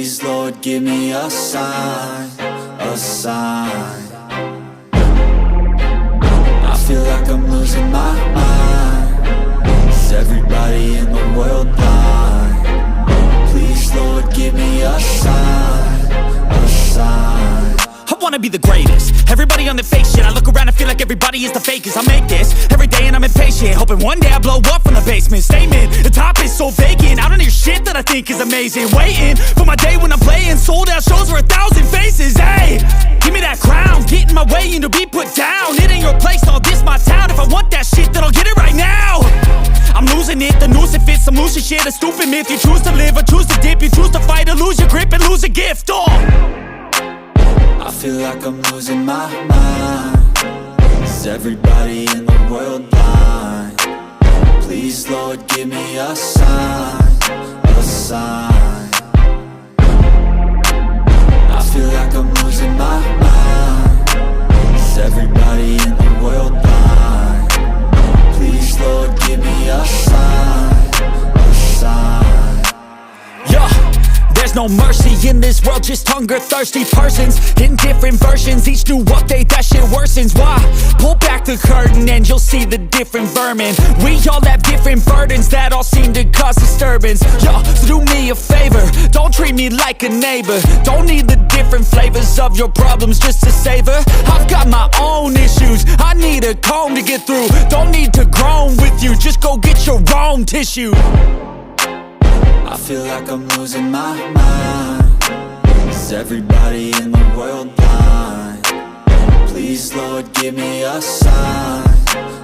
Please, Lord, give me a sign, a sign. I feel like I'm losing my mind. Is everybody in the world blind? Please, Lord, give me a sign, a sign. I wanna be the greatest. Everybody on the fake shit. I look around and feel like everybody is the fakest. I make this every day and I'm impatient, hoping one day I blow up from the basement. Statement, the top is so vacant. I don't hear shit that I think is amazing. Waiting for my day when I'm playing sold out shows for 1,000 faces. Hey, give me that crown, get in my way and to be put down. It ain't your place, all this my town. If I want that shit, then I'll get it right now. I'm losing it, the noose it fits. I'm losing shit, a stupid myth. You choose to live or choose to dip. You choose to fight or lose your grip and lose a gift. I feel like I'm losing my mind. Is everybody in the world blind? Please, Lord, give me a sign, a sign. I feel like I'm losing my mind. Is everybody in the world blind? Please, Lord, give me a sign, a sign. Yeah. There's no mercy in this world, just hunger-thirsty persons in different versions. Each new update, that shit worsens. Why? Pull back the curtain and you'll see the different vermin. We all have different burdens that all seem to cause disturbance. Yo, so do me a favor, don't treat me like a neighbor. Don't need the different flavors of your problems just to savor. I've got my own issues, I need a comb to get through. Don't need to groan with you, just go get your own tissue. I feel like I'm losing my mind. Is everybody in the world blind? Please, Lord, give me a sign,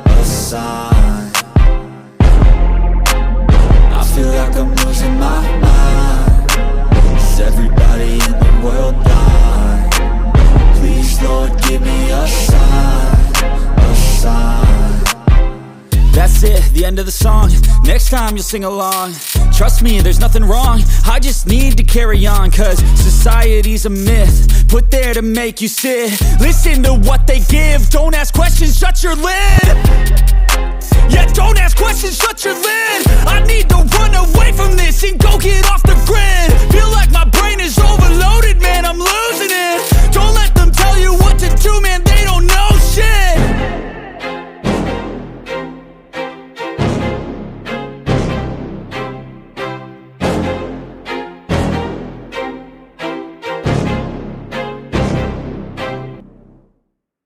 a sign. I feel like I'm losing my mind. Is everybody in the world blind? Please, Lord, give me a sign, a sign. That's it, the end of the song. Next time you'll sing along. Trust me, there's nothing wrong. I just need to carry on, cause society's a myth put there to make you sit. Listen to what they give. Don't ask questions, shut your lid. Yeah, don't ask questions, shut your lid. I need to run away from this and go get off the grid. Feel like my brain is overloaded, man, I'm losing it. Don't let them tell you what to do, man, they don't know shit.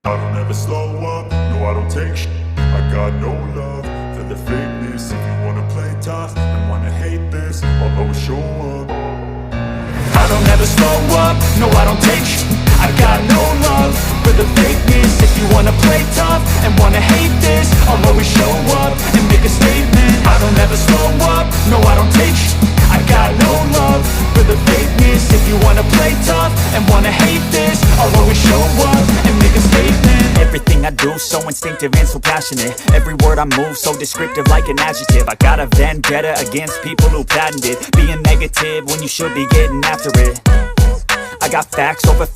I don't ever slow up, no I don't take shit. I got no love for the fakeness. If you wanna play tough and wanna hate this, I'll always show up. I don't ever slow up, no I don't take shit. I got no love for the fakeness. If you wanna play tough and wanna hate this, I'll always show up and make a statement. I don't ever slow up, no I don't take shit. I got no love for the fakeness. If you wanna play tough and wanna hate this, I'll always show up and make a statement. Everything I do so instinctive and so passionate. Every word I move so descriptive like an adjective. I got a vendetta against people who patented being negative when you should be getting after it. I got facts over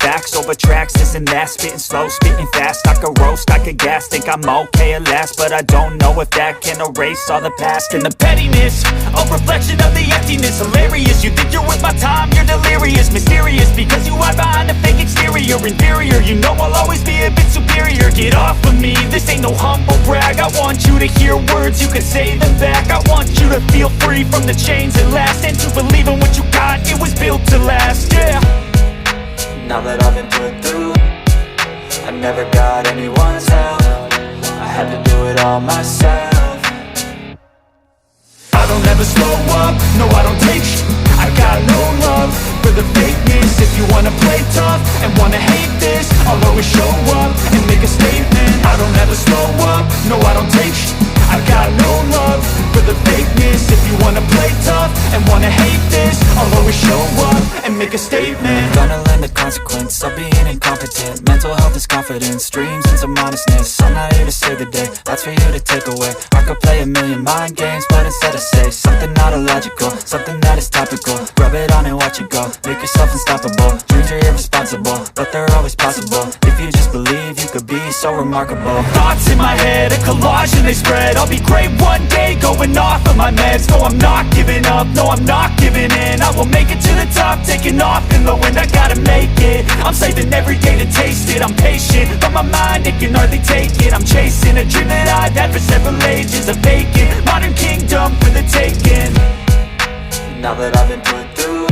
tracks, this and that. Spitting slow, spitting fast. I could roast, I could gas. Think I'm okay at last, but I don't know if that can erase all the past. And the pettiness, a reflection of the emptiness. Hilarious, you think you're worth my time, you're delirious. Mysterious, because you hide behind a fake exterior. Inferior, you know I'll always be a bit superior. Get off of me, this ain't no humble brag. I want you to hear words, you can say them back. I want you to feel free from the chains that last, and to believe in what you got, it was built to last, yeah. Now that I've been put through, I never got anyone's help. I had to do it all myself. I don't ever slow up, no I don't take shit. I got no love for the fakeness. If you wanna play tough and wanna hate this, I'll always show up and make a statement. I don't ever slow up, no I don't take shit. I got no love for the fakeness. If you wanna play tough and wanna hate this, I'll always show up and make a statement. Gonna learn the consequence of being incompetent. Mental health is confidence, dreams and some honestness. I'm not here to save the day, that's for you to take away. I could play a million mind games, but instead I say something not illogical, something that is topical. Rub it on and watch it go, make yourself unstoppable. Dreams are irresponsible, but they're always possible. If you just believe, you could be so remarkable. Thoughts in my head, a collage and they spread. I'll be great one day, going off of my meds. No, I'm not giving up, no, I'm not giving in. I will make it to the top, taking taking off in the wind, I gotta make it. I'm saving every day to taste it. I'm patient, but my mind, it can hardly take it. I'm chasing a dream that I've had for several ages. A vacant, modern kingdom for the taking. Now that I've been put through,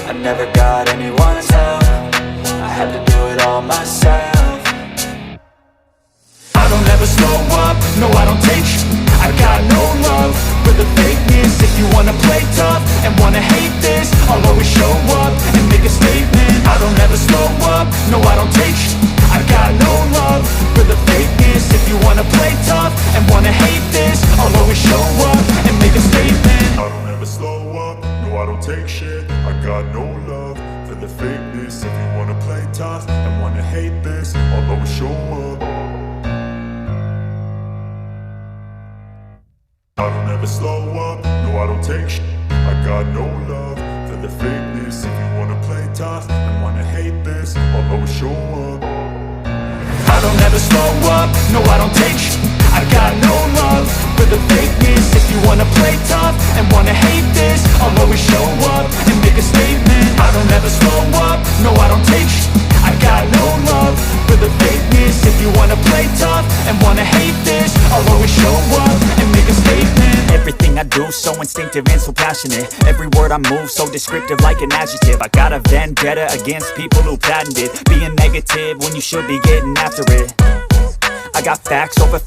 I never got anyone's help. I had to do it all myself. I don't ever slow up, no I don't take sh**. I got no love for the fakeness. If you wanna play tough and wanna hate this, I'll always show up and make a statement. I don't ever slow up, no I don't take sh**. I got no love for the fakeness. If you wanna play tough and wanna hate this, I'll always show up and make a statement. I don't ever slow up, no I don't take shit. I got no love for the fakeness. If you wanna play tough and wanna hate this, I'll always show up. I don't ever slow up, no I don't take shit. I got no love for the fakeness. If you wanna play tough and wanna hate this, I'll always show up. I don't ever slow up, no I don't take sh**. I got no love for the fakeness. If you wanna play tough and wanna hate this, I'll always show up and make a statement. I don't ever slow up, no I don't take sh**. I got no love for the fakeness. If you wanna play tough and wanna hate this, I'll always show up and make a statement. Everything I do so instinctive and so passionate. Every word I move so descriptive like an adjective. I got a vendetta against people who patented being negative when you should be getting after it. I got facts over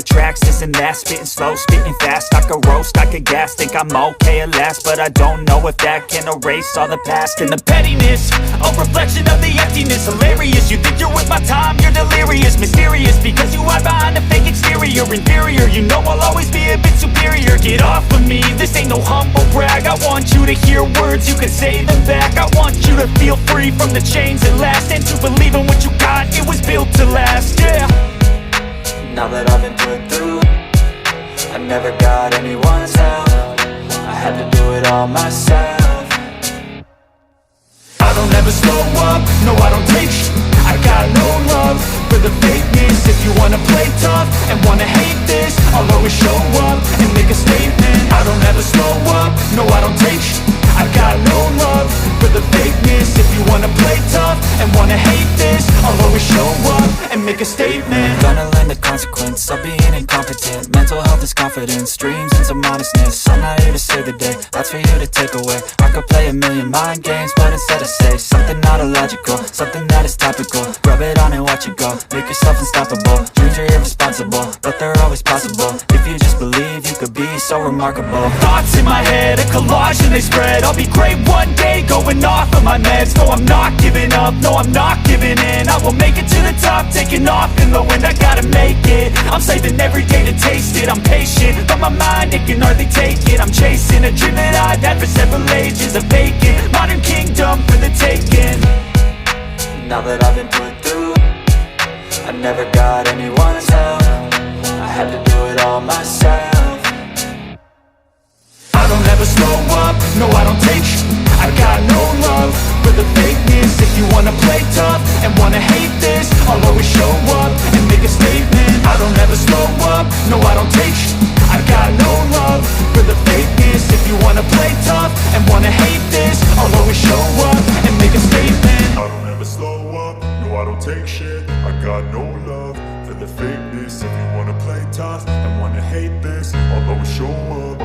tracks, this and that. Spitting slow, spitting fast. I could roast, I could gas. Think I'm okay at last, but I don't know if that can erase all the past. And the pettiness, a reflection of the emptiness. Hilarious, you think you're worth my time, you're delirious. Mysterious, because you hide behind a fake exterior. Inferior, you know I'll always be a bit superior. Get off of me, this ain't no humble brag. I want you to hear words, you can say them back. I want you to feel free from the chains that last, and to believe in what you got, it was built to last, yeah. Now that I've been put through, I never got anyone's help. I had to do it all myself. I don't ever slow up, no I don't take sh**. I got no love for the fakeness. If you wanna play tough and wanna hate this, I'll always show up and make a statement. I don't ever slow up, no I don't take sh**. I got no love for the fakeness. If you wanna play tough and wanna hate this, I'll always show up and make a statement. Gonna learn the consequence of being incompetent. Mental health is confidence, dreams and some honestness. I'm not here to save the day, that's for you to take away. I could play a million mind games, but instead I say something not illogical, something that is topical. Rub it on and watch it go, make yourself unstoppable. Dreams are irresponsible, but they're always possible. If you just believe, you could be so remarkable. Thoughts in my head, a collage and they spread. I'll be great one day, going off of my meds. No, I'm not giving up, no, I'm not giving in. I will make it to the top, taking off in the wind, I gotta make it. I'm saving every day to taste it. I'm patient, but my mind, it can hardly take it. I'm chasing a dream that I've had for several ages. A vacant, modern kingdom for the taking. Now that I've been put through, I never got anyone's help. I had to do it all myself. I don't ever slow up, no I don't take sh**. I got no love for the fakeness. If you wanna play tough and wanna hate this, I'll always show up and make a statement. I don't ever slow up, no I don't take sh**. I got no love for the fakeness. If you wanna play tough and wanna hate this, I'll always show up and make a statement. I don't ever slow up, no I don't take shit. I got no love for the fakeness. If you wanna play tough and wanna hate this, I'll always show up.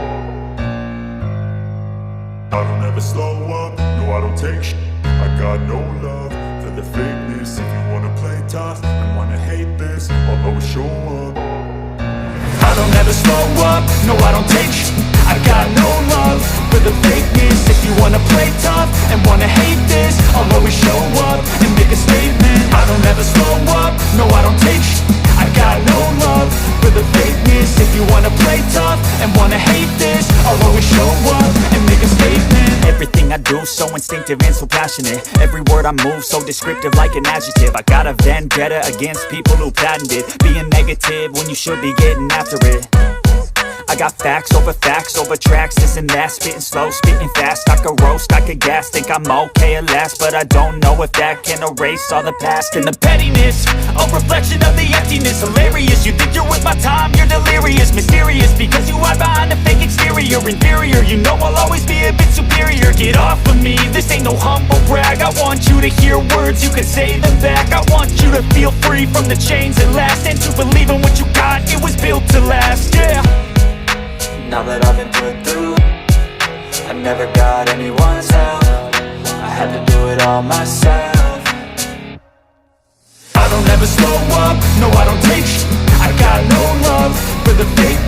I don't ever slow up, no I don't take shit. I got no love for the fakeness. If you wanna play tough and wanna hate this, I'll always show up. I don't ever slow up, no I don't take sh**. I got no love for the fakeness. If you wanna play tough and wanna hate this, I'll always show up and make a statement. I don't ever slow up, no I don't take sh**. I got no love for the fakeness. If you wanna play tough and wanna hate this, I'll always show up and make a statement. Everything I do so instinctive and so passionate. Every word I move so descriptive like an adjective. I got a vendetta against people who patented being negative when you should be getting after it. I got facts over tracks, this and that. Spitting slow, spitting fast, I could roast, I could gas. Think I'm okay at last, but I don't know if that can erase all the past. And the pettiness, a reflection of the emptiness. Hilarious, you think you're worth my time, you're delirious. Mysterious, because you hide behind a fake exterior. Inferior, you know I'll always be a bit superior. Get off of me, this ain't no humble brag. I want you to hear words, you can say them back. I want you to feel free from the chains that last, and to believe in what you got, it was built to last, yeah. Now that I've been put through, I never got anyone's help. I had to do it all myself. I don't ever slow up, no I don't take sh*t. I got no love for the fake